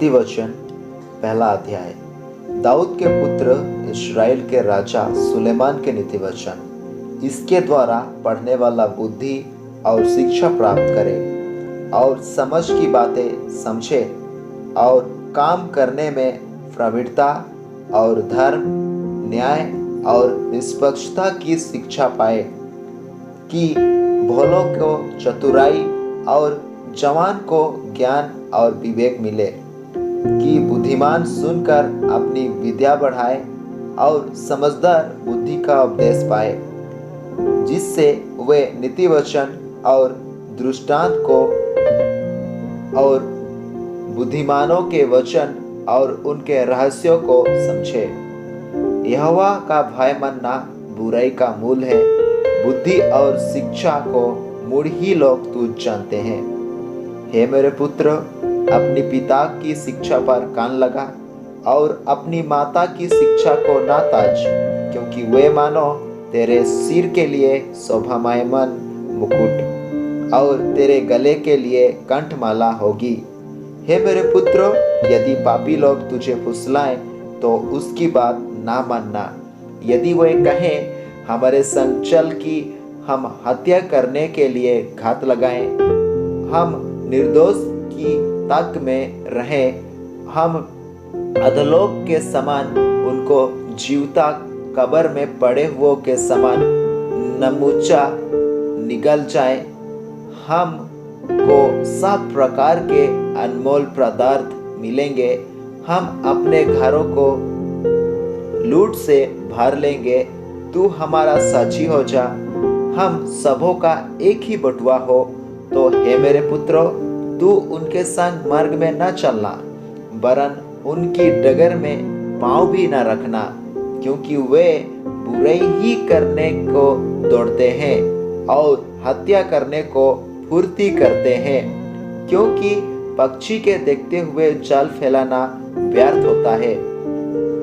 नीति वचन पहला अध्याय। दाऊद के पुत्र इस्राएल के राजा सुलेमान के नीति वचन। इसके द्वारा पढ़ने वाला बुद्धि और शिक्षा प्राप्त करे और समझ की बातें समझे और काम करने में प्रवीणता और धर्म, न्याय और निष्पक्षता की शिक्षा पाए, कि भोलों को चतुराई और जवान को ज्ञान और विवेक मिले, कि बुद्धिमान सुनकर अपनी विद्या बढ़ाए और समझदार बुद्धि का उपदेश पाए, जिससे वे नीति वचन और दृष्टांत को और बुद्धिमानों के वचन और उनके रहस्यों को समझे। यहोवा का भय मानना बुराई का मूल है, बुद्धि और शिक्षा को मूढ़ ही लोग तुच्छ जानते हैं। हे मेरे पुत्र, अपनी पिता की शिक्षा पर कान लगा और अपनी माता की शिक्षा को ना ताज, क्योंकि वे मानो तेरे सिर के लिए शोभायमान मुकुट और तेरे गले के लिए कंठमाला होगी। हे मेरे पुत्र, यदि पापी लोग तुझे फुसलाएं तो उसकी बात ना मानना। यदि वे कहें हमारे संग चल कि हम हत्या करने के लिए घात लगाएं, हम निर्दोष की तक में रहें, हम अधलोक के समान उनको जीवता कब्र में पड़े हुओं के समान नमूचा निगल जाए, हम को सब प्रकार के अनमोल पदार्थ मिलेंगे, हम अपने घरों को लूट से भर लेंगे। तू हमारा साझी हो जा, हम सबों का एक ही बटुआ हो। तो हे मेरे पुत्रों, तू उनके संग मार्ग में न चलना, वरन उनकी डगर में पांव भी न रखना, क्योंकि वे बुराई ही करने को दौड़ते हैं और हत्या करने को फुर्ती करते हैं। क्योंकि पक्षी के देखते हुए जाल फैलाना व्यर्थ होता है,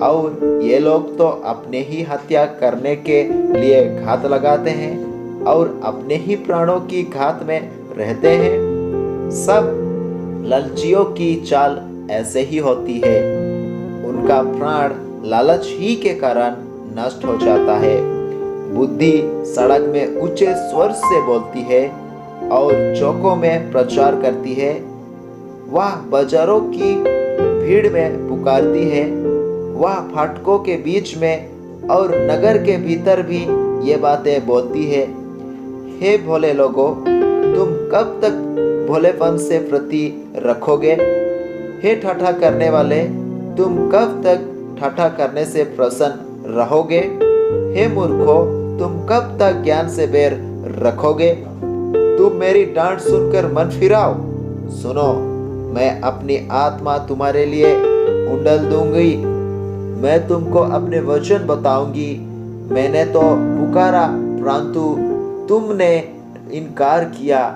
और ये लोग तो अपने ही हत्या करने के लिए घात लगाते हैं और अपने ही प्राणों की घात में रहते हैं। सब लालचियों की चाल ऐसे ही होती है, उनका प्राण लालच ही के कारण नष्ट हो जाता है। बुद्धि सड़क में ऊंचे स्वर से बोलती है और चौकों में प्रचार करती है। वह बाजारों की भीड़ में पुकारती है, वह फाटकों के बीच में और नगर के भीतर भी ये बातें बोलती है। हे भोले लोगों, तुम कब तक भोलेपन से प्रति रखोगे? हे ठाठा करने वाले, तुम कब तक ठाठा करने से प्रसन्न रहोगे? हे मूर्खों, तुम कब तक ज्ञान से बैर रखोगे? तुम मेरी डांट सुनकर मन फिराओ। सुनो, मैं अपनी आत्मा तुम्हारे लिए उंडल दूंगी, मैं तुमको अपने वचन बताऊंगी। मैंने तो पुकारा परंतु तुमने इनकार किया,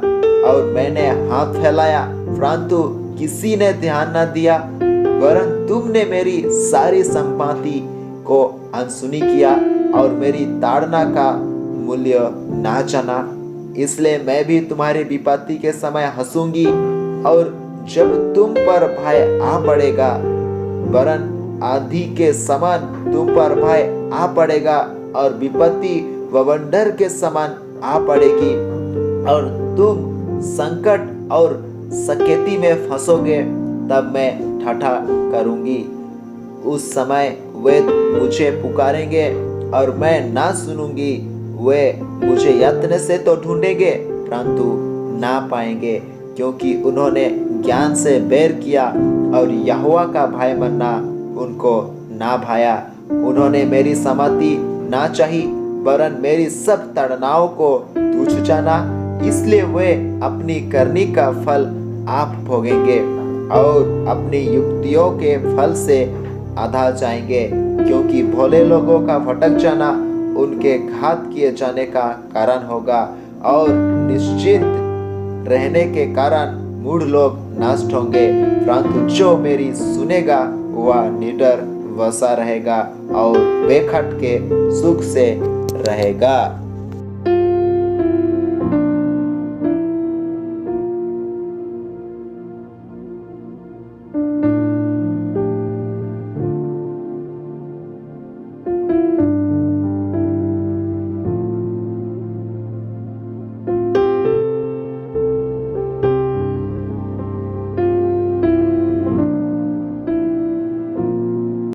और मैंने हाथ फैलाया परंतु किसी ने ध्यान न दिया, वरन तुमने मेरी सारी संपत्ति को अनसुनी किया और मेरी ताड़ना का मूल्य ना जाना। इसलिए मैं भी तुम्हारी विपत्ति के समय हंसूंगी, और जब तुम पर भय आ पड़ेगा, वरन आंधी के समान तुम पर भय आ पड़ेगा और विपत्ति बवंडर के समान आ पड़ेगी, और तुम संकट और सकेती में फंसोगे। तब मैं ठाठा करूंगी। उस समय वे मुझे पुकारेंगे और मैं ना सुनूंगी। वे मुझे यत्न से तो ढूंढेंगे परंतु ना पाएंगे, क्योंकि उन्होंने ज्ञान से बैर किया और यहोवा का भय मानना उनको ना भाया। उन्होंने मेरी सम्मति ना चाही, वरन मेरी सब ताड़नाओं को तुच्छ जाना। इसलिए वे अपनी करनी का फल आप भोगेंगे और अपनी युक्तियों के फल से आधा जाएंगे, क्योंकि भोले लोगों का भटक जाना उनके घात किए जाने का कारण होगा, और निश्चिंत रहने के कारण मूढ़ लोग नष्ट होंगे। परंतु जो मेरी सुनेगा वह निडर वसा रहेगा और बेखट के सुख से रहेगा।